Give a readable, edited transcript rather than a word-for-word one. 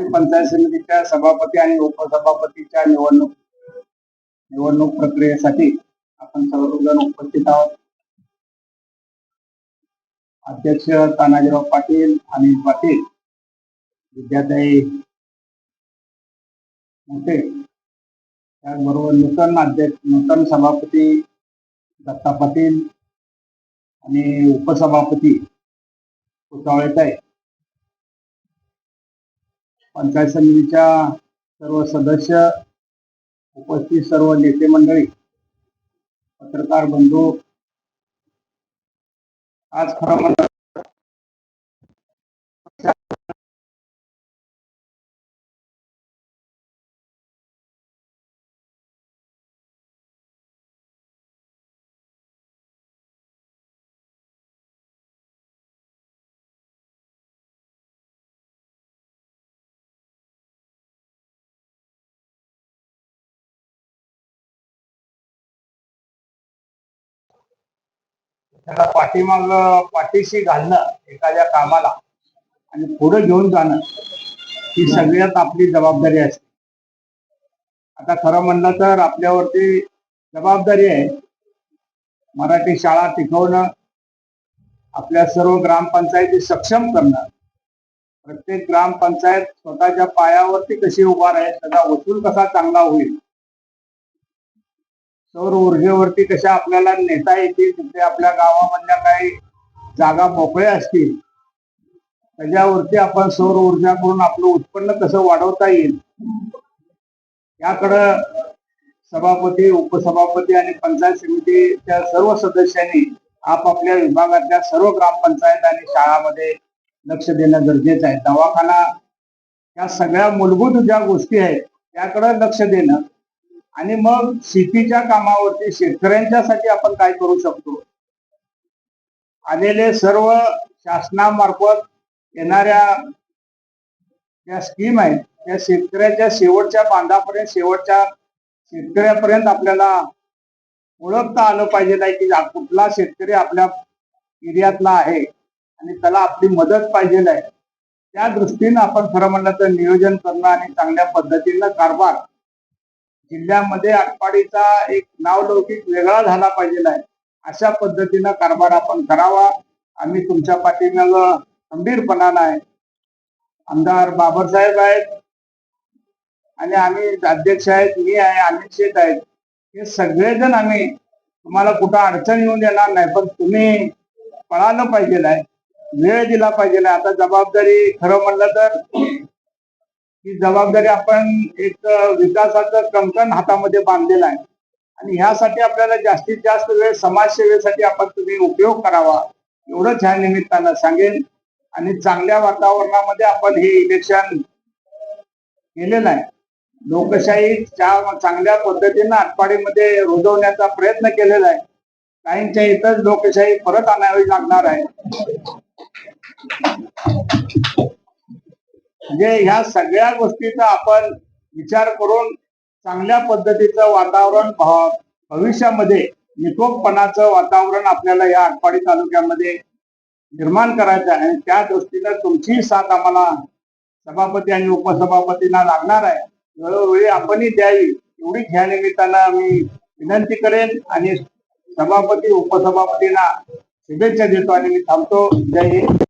पंचायत समितीच्या सभापती आणि उपसभापतीच्या निवडणूक प्रक्रियेसाठी आपण सर्वजण उपस्थित आहोत. अध्यक्ष तानाजीराव पाटील, अनिल पाटील, विद्याताई मोठे, त्याचबरोबर नूतन सभापती दत्ता पाटील आणि उपसभापती कुचावळेताई, पंचायत समितीच्या सर्व सदस्य, उपस्थित सर्व नेते मंडळी, पत्रकार बंधू, आज खरं म्हणजे त्याला पाठीशी घालणं एखाद्या कामाला आणि पुढे घेऊन जाणं ही सगळ्यात आपली जबाबदारी असते. आता खरं म्हणलं तर आपल्यावरती जबाबदारी आहे मराठी शाळा टिकवणं, आपल्या सर्व ग्रामपंचायती सक्षम करणं, प्रत्येक ग्रामपंचायत स्वतःच्या पायावरती कशी उभा राहील, त्याचा वसूल कसा चांगला होईल, सौर ऊर्जेवरती कशा आपल्याला नेता येतील, तिथे आपल्या गावामधल्या काही जागा मोकळ्या असतील त्याच्यावरती आपण सौर ऊर्जा करून आपलं उत्पन्न कसं वाढवता येईल याकडं सभापती, उपसभापती आणि पंचायत समितीच्या सर्व सदस्यांनी आपापल्या विभागातल्या सर्व ग्रामपंचायत आणि शाळांमध्ये लक्ष देणं गरजेचं आहे. दवाखाना, या सगळ्या मूलभूत ज्या गोष्टी आहेत त्याकडे लक्ष देणं आणि मग शेतीच्या कामावरती शेतकऱ्यांच्यासाठी आपण काय करू शकतो, आलेले सर्व शासनामार्फत येणाऱ्या ज्या स्कीम आहेत त्या शेतकऱ्याच्या शेवटच्या बांधापर्यंत, शेवटच्या शेतकऱ्यापर्यंत आपल्याला ओळखता आलं पाहिजे की कुठला शेतकरी आपल्या एरियातला आहे आणि त्याला आपली मदत पाहिजे आहे. त्या दृष्टीनं आपण खरं म्हणलं तर नियोजन करणं आणि चांगल्या पद्धतीनं कारभार, जिल्ह्यामध्ये आटपाडीचा एक नावलौकिक वेगळा झाला पाहिजे आहे अशा पद्धतीनं कारभार आपण करावा. आम्ही तुमच्या पाठीमागं खंबीरपणानं आहे. आमदार बाबरसाहेब आहेत आणि आम्ही अध्यक्ष आहेत, मी आहे, अनिल शेठ आहेत, हे सगळेजण आम्ही तुम्हाला कुठं अडचण येऊन देणार नाही, पण तुम्ही पळालं पाहिजे आहे, वेळ दिला पाहिजे आहे. आता जबाबदारी खरं म्हणलं तर ही जबाबदारी आपण एक विकासाचं कंकण हातामध्ये बांधलेलं आहे आणि ह्यासाठी आपल्याला जास्तीत जास्त वेळ समाजसेवेसाठी आपण तुम्ही उपयोग करावा एवढंच ह्या निमित्तानं सांगेन. आणि चांगल्या वातावरणामध्ये आपण हे इलेक्शन केलेलं आहे. लोकशाही चांगल्या पद्धतीनं आटपाडीमध्ये रुजवण्याचा प्रयत्न केलेला आहे. काहींच्या इथंच लोकशाही परत आणावी लागणार आहे. म्हणजे ह्या सगळ्या गोष्टीचा आपण विचार करून चांगल्या पद्धतीचं वातावरण भविष्यामध्ये निकोपपणाचं वातावरण आपल्याला या आटपाडी तालुक्यामध्ये निर्माण करायचं आहे. आणि त्या दृष्टीनं तुमची साथ आम्हाला सभापती आणि उपसभापतींना लागणार आहे. वेळोवेळी आपणही द्यावी एवढीच ह्या निमित्तानं मी विनंती करेन आणि सभापती उपसभापतींना शुभेच्छा देतो आणि मी थांबतो. जय हिंद.